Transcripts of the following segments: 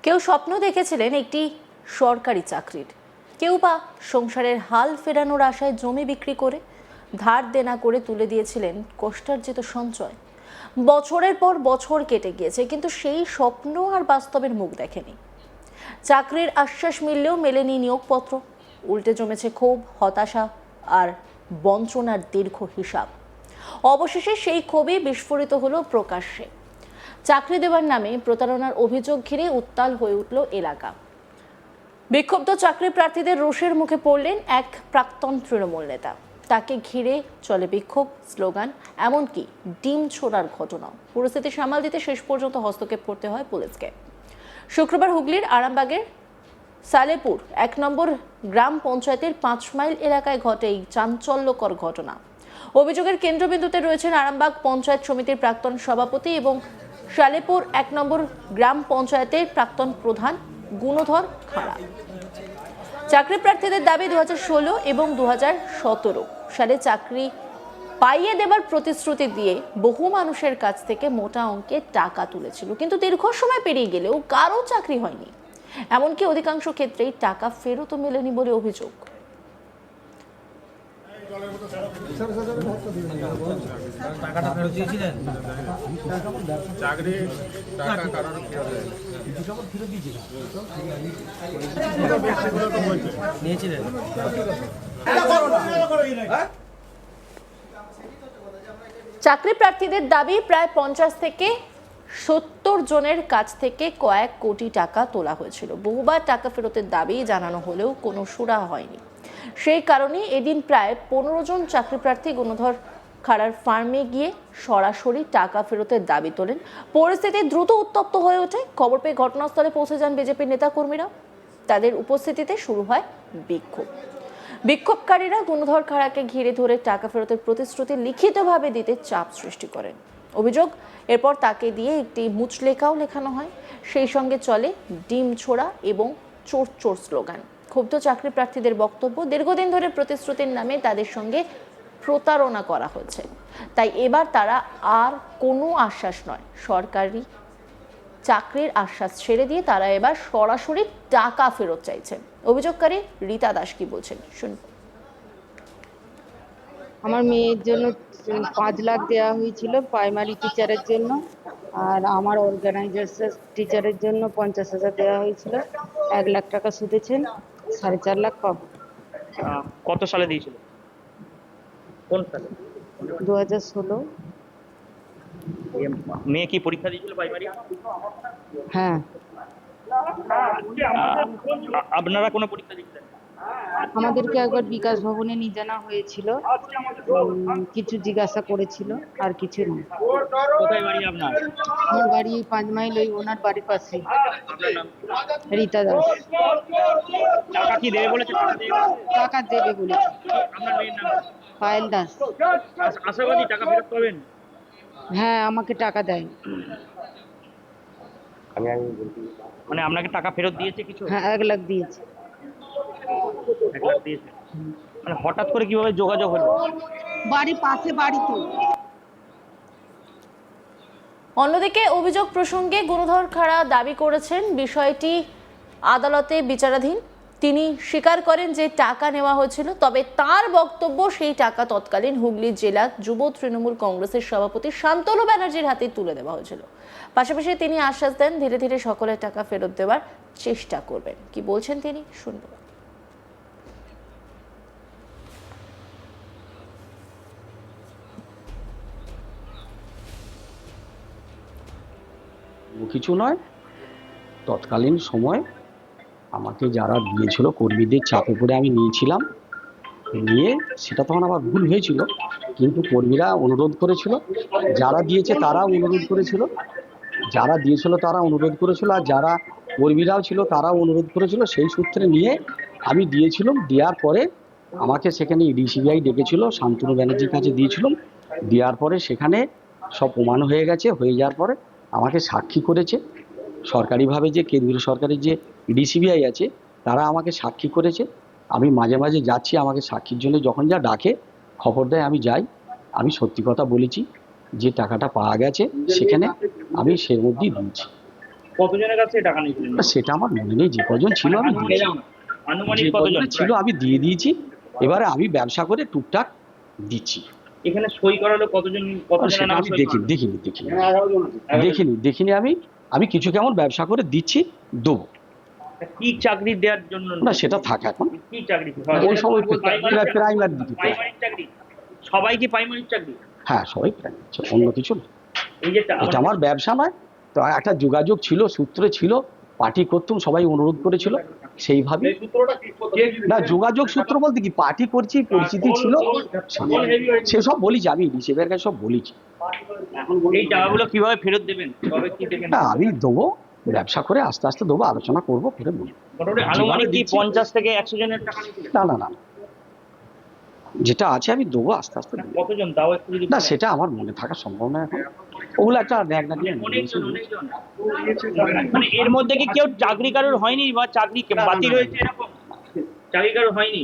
কেউ স্বপ্ন দেখেছিলেন একটি সরকারি চাকরির, কেউ বা সংসারের হাল ফেরানোর আশায় জমি বিক্রি করে ধার দেনা করে তুলে দিয়েছিলেন কষ্টার্জিত সঞ্চয়। বছরের পর বছর কেটে গিয়েছে, কিন্তু সেই স্বপ্ন আর বাস্তবের মুখ দেখেনি। চাকরির আশ্বাস মিললেও মেলেনি নিয়োগপত্র, উল্টে জমেছে ক্ষোভ, হতাশা আর বঞ্চনার দীর্ঘ হিসাব। অবশেষে সেই ক্ষোভই বিস্ফোরিত হলো প্রকাশ্যে। চাকরি দেওয়ার নামে প্রতারণার অভিযোগ ঘিরে উত্তাল হয়ে উঠল এলাকা। বিক্ষুব্ধ চাকরি প্রার্থীদের রোষের মুখে পড়লেন এক প্রাক্তন তৃণমূল নেতা। তাকে ঘিরে চলে বিক্ষোভ, স্লোগান, এমনকি ডিম ছোড়ার ঘটনাও। পরিস্থিতি সামাল দিতে শেষ পর্যন্ত হস্তক্ষেপ করতে হয় পুলিশকে। শুক্রবার হুগলির আরামবাগের সালেপুর ১ নম্বর গ্রাম পঞ্চায়েতের ৫ মাইল এলাকায় ঘটে এই চাঞ্চল্যকর ঘটনা। অভিযোগের কেন্দ্রবিন্দুতে রয়েছেন আরামবাগ পঞ্চায়েত সমিতির প্রাক্তন সভাপতি এবং সালেপুর ১ নম্বর গ্রাম পঞ্চায়েতের প্রাক্তন প্রধান গুণধর খাড়া। চাকরি প্রার্থীদের দাবি ২০১৬ এবং ২০১৭ সালে চাকরি পাইয়ে দেবার প্রতিশ্রুতি দিয়ে বহু মানুষের কাছ থেকে মোটা অঙ্কের টাকা তুলেছিল, কিন্তু দীর্ঘ সময় পেরিয়ে গেলেও কারো চাকরি হয়নি। এমনকি অধিকাংশ ক্ষেত্রেই টাকা ফেরতও মেলেনি বলে অভিযোগ। টাকাটা ফেরত দিয়েছিলেন? চাকরি টাকা কারণ নিয়েছিলেন? চাকরি প্রার্থীদের দাবি প্রায় ৫০ থেকে ৭০ জনের কাছ থেকে কয়েক কোটি টাকা তোলা হয়েছিল। বহুবার টাকা ফেরতের দাবি জানানো হলেও কোনো সুরাহা হয়নি। সেই কারণে এদিন প্রায় ১৫ জন চাকরি প্রার্থী গুণধর খাড়ার ফার্মে গিয়ে সরাসরি টাকা ফেরতের দাবি তোলেন। পরিস্থিতি দ্রুত উত্তপ্ত হয়ে ওঠে। খবর পেয়ে ঘটনাস্থলে পৌঁছে যান বিজেপির নেতাকর্মীরা। তাদের উপস্থিতিতে শুরু হয় বিক্ষোভ। বিক্ষোভকারীরা গুণধর খাড়াকে ঘিরে ধরে টাকা ফেরতের প্রতিশ্রুতি লিখিতভাবে দিতে চাপ সৃষ্টি করেন। অভিযোগ, এরপর তাকে দিয়ে একটি মুচলেখাও লেখানো হয়। সেই সঙ্গে চলে ডিম ছোড়া এবং চোর চোর স্লোগান। ক্ষুব্ধ চাকরি প্রার্থীদের বক্তব্য, দীর্ঘদিন ধরে প্রতিশ্রুতির নামে তাদের সঙ্গে প্রতারণা করা হচ্ছে। তাই এবার তারা আর কোনো আশ্বাস নয়, সরকারি চাকরির আশ্বাস ছেড়ে দিয়ে তারা এবার সরাসরি টাকা ফেরত চাইছেন। অভিযোগকারী রীতা দাস কি বলছেন শুনুন। আমার মেয়ের জন্য ৫ লাখ দেওয়া হয়েছিল প্রাইমারি টিচারের জন্য, আর আমার অর্গানাইজেশন টিচারের জন্য ৫০,০০০ দেওয়া হয়েছিল। ১ লাখ টাকা সুদেছেন, ৪.৫ লাখ পাবো। কত সালে দিয়েছিল? কোন সালে? ২০১৬। মেয়ে কি পরীক্ষা দিয়েছিল প্রাইমারি? হ্যাঁ। আপনারা কোনো পরীক্ষা দিয়েছিলেন? আমাদেরকে একবার বিকাশ ভবনে নিয়ে জানা হয়েছিল, কিছু জিজ্ঞাসা করেছিল, আর কিছু না। কোথায় বাড়ি আপনার? আমার বাড়ি ৫ মাইল, ওই ওনার বাড়ির পাশে। আপনার নাম? রীতা দাস। টাকা কি দেবে বলেছে? টাকা দেবে বলেছে। আপনার মেয়ের নাম? পায়েল দাস। আশাবাদী টাকা ফেরত পাবেন? হ্যাঁ, আমাকে টাকা দেয়। মানে আপনাকে টাকা ফেরত দিয়েছে কিছু? হ্যাঁ, ১ লাখ দিয়েছে। ১ লাখ দিয়েছে। মানে হঠাৎ করে কিভাবে যোগাযোগ হলো? বাড়ি পাশে, বাড়ি তো। অন্যদিকে অভিযোগ প্রসঙ্গে গুণধর খাড়া দাবি করেছেন বিষয়টি আদালতে বিচারাধীন। তিনি স্বীকার করেন যে টাকা নেওয়া হয়েছিল, তবে তার বক্তব্য সেই টাকা তৎকালীন হুগলি জেলা যুব তৃণমূল কংগ্রেসের সভাপতি শান্তনু ব্যানার্জির হাতে তুলে দেওয়া হয়েছিল। পাশাপাশি তিনি আশ্বাস দেন ধীরে ধীরে সকলের টাকা ফেরত দেওয়ার চেষ্টা করবেন। কি বলছেন তিনি শুনব। কিছু নয়, তৎকালীন সময় আমাকে যারা দিয়েছিল কর্মীদের চাপে পড়ে আমি নিয়েছিলাম, নিয়ে সেটা তখন আবার ভুল হয়েছিল, কিন্তু কর্মীরা অনুরোধ করেছিল, যারা দিয়েছে তারা অনুরোধ করেছিল, যারা দিয়েছিল তারা অনুরোধ করেছিল, আর যারা কর্মীরাও ছিল তারাও অনুরোধ করেছিল। সেই সূত্রে নিয়ে আমি দিয়েছিলাম। দেওয়ার পরে আমাকে সেখানে ইডি-সিবিআই ডেকেছিল, শান্তনু ব্যানার্জির কাছে দিয়েছিলাম। দেওয়ার পরে সেখানে সব প্রমাণ হয়ে গেছে। হয়ে যাওয়ার পরে আমাকে সাক্ষী করেছে সরকারিভাবে, যে কেন্দ্রীয় সরকারের যে ইডি-সিবিআই আছে তারা আমাকে সাক্ষী করেছে। আমি মাঝে মাঝে যাচ্ছি, আমাকে সাক্ষীর জন্য যখন যা ডাকে, খবর দেয়, আমি যাই। আমি সত্যি কথা বলেছি, যে টাকাটা পাওয়া গেছে সেখানে আমি সের মধ্যেই দিয়েছি। কতজনের কাছে টাকা নিয়েছিলেন? না, সেটা আমার মনে নেই, যে কজন ছিল আমি দিয়েছি। আনুমানিক যে কতজন কজন ছিল প্রায়? আমি দিয়ে দিয়েছি। এবারে আমি ব্যবসা করে টুকটাক দিচ্ছি। এখানে সই করালো কতজন, আর কতজনের সেটা নামে আমি সই দেখিনি করালো? দেখিনি দেখিনি দেখিনি আমি কিছু কেমন ব্যবসা করে দিচ্ছি, দেবো। কি চাকরি দেওয়ার জন্য? না, সেটা থাক এখন। কি চাকরি? ওই সময় প্রাইমারি দিতে। প্রাইমারি চাকরি? সবাই কি প্রাইমারি চাকরি? হ্যাঁ, সবাই প্রাইমারি, অন্য কিছু না। এই যে এটা আমার ব্যবসা নয়, তো একটা যোগাযোগ ছিল, সূত্রে ছিল, পার্টি করতুম, সবাই অনুরোধ করেছিল, সেইভাবে। না, যোগাযোগ সূত্র বলতে কি, পার্টি করছি, পরিচিতি ছিল, সেসব বলেছি আমি, রিসিভের কাছে সব বলেছি। এই টাকাগুলো কিভাবে ফেরত দেবেন, তবে কি দেবেন? না, আমি দেবো, ব্যবসা করে আস্তে আস্তে দেবো, আলোচনা করবো, করে দেবো। মোটামুটি আনুমানিক কি 50 থেকে 100 জনের টাকা নিয়েছিলেন? না না না, যেটা আছে আমি দেবো, আস্তে আস্তে দেবো। কতজন তাও একটু যদি না, বলেন। সেটা আমার মনে থাকা সম্ভব না এখন, ওগুলো একটা অনেকজন। মানে এর মধ্যে কি কেউ চাকরি কারোর হয়নি বা চাকরি বাতিল হয়েছে এরকম? চাকরি কারোর হয়নি?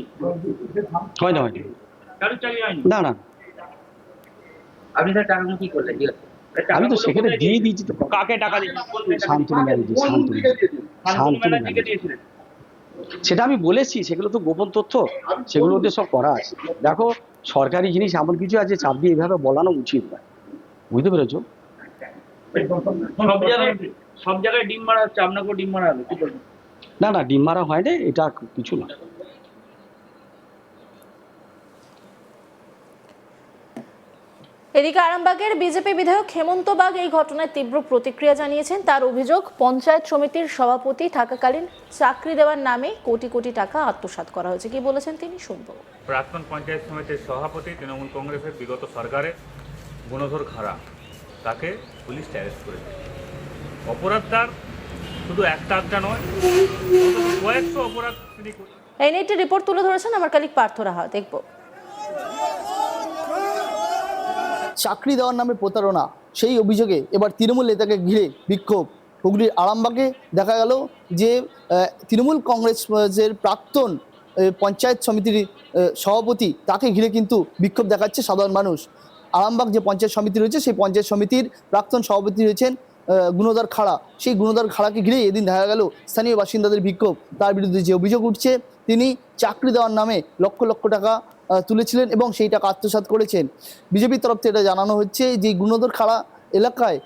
হয় না, হয় না। কারোর চাকরি হয়নি? না না, আপনি স্যার টাকাগুলো কি করলেন? আমি তো সেখানে দিয়ে দিয়েছি তো। কাকে টাকা দিয়েছেন? শান্তনু ব্যানার্জি, শান্তনু ব্যানার্জিকে ব্যানার্জি। দিয়েছিলেন? সেটা আমি বলেছি, সেগুলো তো গোপন তথ্য, সেগুলো ওদের সব করা আছে। দেখো, সরকারি জিনিস এমন কিছু আছে, চাপ দিয়ে এইভাবে বলানো উচিত নয়, বুঝতে পেরেছো? সব জায়গায় ডিম মারা হচ্ছে, আপনাকেও ডিম মারা হবে, কি বলবেন? না না, ডিম মারা হয় না, এটা কিছু না। এদিকে আরামবাগের বিজেপি বিধায়ক হেমন্ত বাগ এই ঘটনায় তীব্র প্রতিক্রিয়া জানিয়েছেন। তার অভিযোগ, পঞ্চায়েত সমিতির সভাপতি থাকাকালীন চাকরি দেওয়ার নামে কোটি কোটি টাকা আত্মসাৎ করা হয়েছে। কি বলেছেন তিনি, শুনবো। প্রাক্তন পঞ্চায়েত সমিতির সভাপতি, তৃণমূল কংগ্রেসের বিগত সরকারে গুণধর খাড়া, তাকে পুলিশ অ্যারেস্ট করেছে। অপরাধ তার শুধু একটা আধটা নয়, অন্তত কয়েকশো অপরাধ তিনি করেছেন। এই নিয়ে একটি রিপোর্ট তুলে ধরেছেন আমার কালিক পার্থ রাহা, দেখবো। চাকরি দেওয়ার নামে প্রতারণা, সেই অভিযোগে এবার তৃণমূল নেতাকে ঘিরে বিক্ষোভ। হুগলির আরামবাগে দেখা গেল যে তৃণমূল কংগ্রেসের প্রাক্তন পঞ্চায়েত সমিতির সভাপতি, তাকে ঘিরে কিন্তু বিক্ষোভ দেখাচ্ছে সাধারণ মানুষ। আরামবাগ যে পঞ্চায়েত সমিতি রয়েছে, সেই পঞ্চায়েত সমিতির প্রাক্তন সভাপতি রয়েছেন গুণধর খাড়া। সেই গুণধর খাড়াকে ঘিরে এদিন দেখা গেল স্থানীয় বাসিন্দাদের বিক্ষোভ। তার বিরুদ্ধে যে অভিযোগ উঠছে, তিনি চাকরি দেওয়ার নামে লক্ষ লক্ষ টাকা তুলেছিলেন এবং সেই টাকা আত্মসাৎ করেছেন। বিজেপির তরফ থেকে এটা জানানো হচ্ছে যে গুণধর খাড়া এলাকায়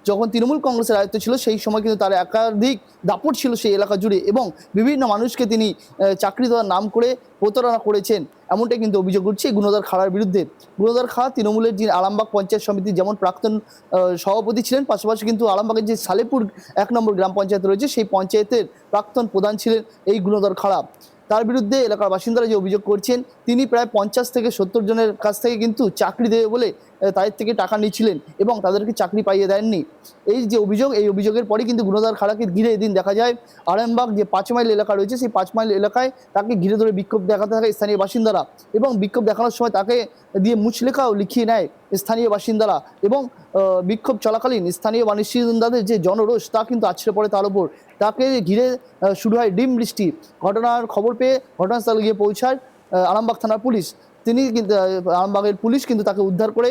যখন তৃণমূল কংগ্রেসের আয়ত্ত ছিল, সেই সময় কিন্তু তার একাধিক দাপট ছিল সেই এলাকা জুড়ে, এবং বিভিন্ন মানুষকে তিনি চাকরি দেওয়ার নাম করে প্রতারণা করেছেন, এমনটাই কিন্তু অভিযোগ উঠছে গুণধর খাড়ার বিরুদ্ধে। গুণধর খাড়া তৃণমূলের যে আরামবাগ পঞ্চায়েত সমিতির যেমন প্রাক্তন সভাপতি ছিলেন, পাশাপাশি কিন্তু আরামবাগের যে সালেপুর 1 নম্বর গ্রাম পঞ্চায়েত রয়েছে, সেই পঞ্চায়েতের প্রাক্তন প্রধান ছিলেন এই গুণধর খাড়া। তার বিরুদ্ধে এলাকার বাসিন্দারা যে অভিযোগ করছেন, তিনি প্রায় 50 থেকে 70 জনের কাছ থেকে কিন্তু চাকরি দেবে বলে তাদের থেকে টাকা নিয়েছিলেন এবং তাদেরকে চাকরি পাইয়ে দেননি। এই যে অভিযোগ, এই অভিযোগের পরে কিন্তু গুণধর খাড়াকে ঘিরে এদিন দেখা যায় আরামবাগ যে 5 মাইল এলাকা রয়েছে, সেই 5 মাইল এলাকায় তাকে ঘিরে ধরে বিক্ষোভ দেখাতে থাকে স্থানীয় বাসিন্দারা, এবং বিক্ষোভ দেখানোর সময় তাকে দিয়ে মুচলেখাও লিখিয়ে নেয় স্থানীয় বাসিন্দারা। এবং বিক্ষোভ চলাকালীন স্থানীয় বাসিন্দাদের যে জনরোষ, তা কিন্তু আছড়ে পড়ে তার উপর। তাকে ঘিরে শুরু হয় ডিম বৃষ্টি। ঘটনার খবর পেয়ে ঘটনাস্থলে গিয়ে পৌঁছায় আরামবাগ থানার পুলিশ। তিনি কিন্তু আরামবাগের পুলিশ কিন্তু তাকে উদ্ধার করে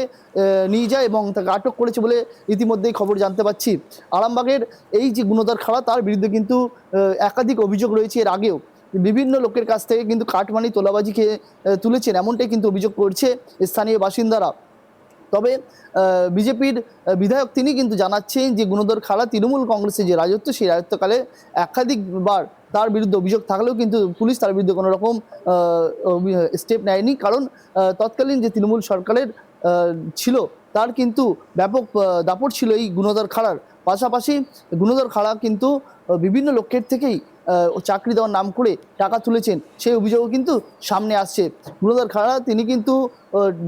নিয়ে যায় এবং তাকে আটক করেছে বলে ইতিমধ্যেই খবর জানতে পারছি। আরামবাগের এই যে গুণধর খাড়া, তার বিরুদ্ধে কিন্তু একাধিক অভিযোগ রয়েছে। এর আগেও বিভিন্ন লোকের কাছ থেকে কিন্তু কাটমানি তোলাবাজি খেয়ে তুলেছেন, এমনটাই কিন্তু অভিযোগ করছে স্থানীয় বাসিন্দারা। তবে বিজেপির বিধায়ক তিনি কিন্তু জানাচ্ছেন যে গুণধর খাড়া তৃণমূল কংগ্রেসের যে রাজত্ব, সেই রাজত্বকালে একাধিকবার তার বিরুদ্ধে অভিযোগ থাকলেও কিন্তু পুলিশ তার বিরুদ্ধে কোনো রকম স্টেপ নেয়নি, কারণ তৎকালীন যে তৃণমূল সরকারের ছিল, তার কিন্তু ব্যাপক দাপট ছিল এই গুণধর খাড়ার। পাশাপাশি গুণধর খাড়া কিন্তু বিভিন্ন লোকের থেকেই চাকরি দেওয়ার নাম করে টাকা তুলেছেন, সেই অভিযোগও কিন্তু সামনে আসছে। গুণধর খাড়া তিনি কিন্তু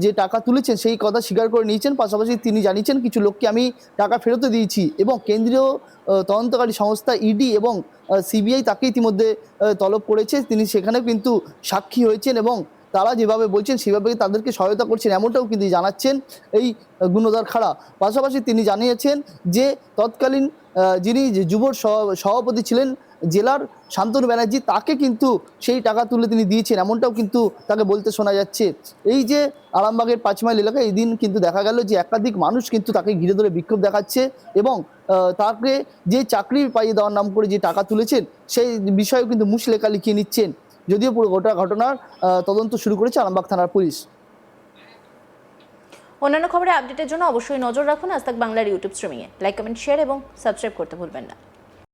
যে টাকা তুলেছেন সেই কথা স্বীকার করে নিয়েছেন। পাশাপাশি তিনি জানিয়েছেন, কিছু লোককে আমি টাকা ফেরতও দিয়েছি, এবং কেন্দ্রীয় তদন্তকারী সংস্থা ইডি এবং সিবিআই তাকে ইতিমধ্যে তলব করেছে। তিনি সেখানেও কিন্তু সাক্ষী হয়েছেন এবং তারা যেভাবে বলছেন সেভাবে তাদেরকে সহায়তা করছেন, এমনটাও কিন্তু জানাচ্ছেন এই গুণধর খাড়া। পাশাপাশি তিনি জানিয়েছেন যে তৎকালীন যিনি যুবর সভাপতি ছিলেন জেলার শান্তনু ব্যানার্জি, তাকে কিন্তু সেই টাকা তুলে তিনি দিয়েছেন, এমনটাও কিন্তু তাকে বলতে শোনা যাচ্ছে। এই যে আরামবাগের 5 মাইল এলাকায় এই দিন কিন্তু দেখা গেল যে একাধিক মানুষ কিন্তু তাকে ঘিরে ধরে বিক্ষোভ দেখাচ্ছে এবং তাকে যে চাকরি পাইয়ে দেওয়ার নাম করে যে টাকা তুলেছেন সেই বিষয়েও কিন্তু মুচলেখা লিখিয়ে নিচ্ছেন। যদিও পুরো গোটা ঘটনার তদন্ত শুরু করেছে আরামবাগ থানার পুলিশ। অন্যান্য খবরে আপডেটের জন্য অবশ্যই নজর রাখুন আজ তাক বাংলার ইউটিউব স্ট্রিমিংয়ে। লাইক, কমেন্ট, শেয়ার এবং সাবস্ক্রাইব করতে ভুলবেন না।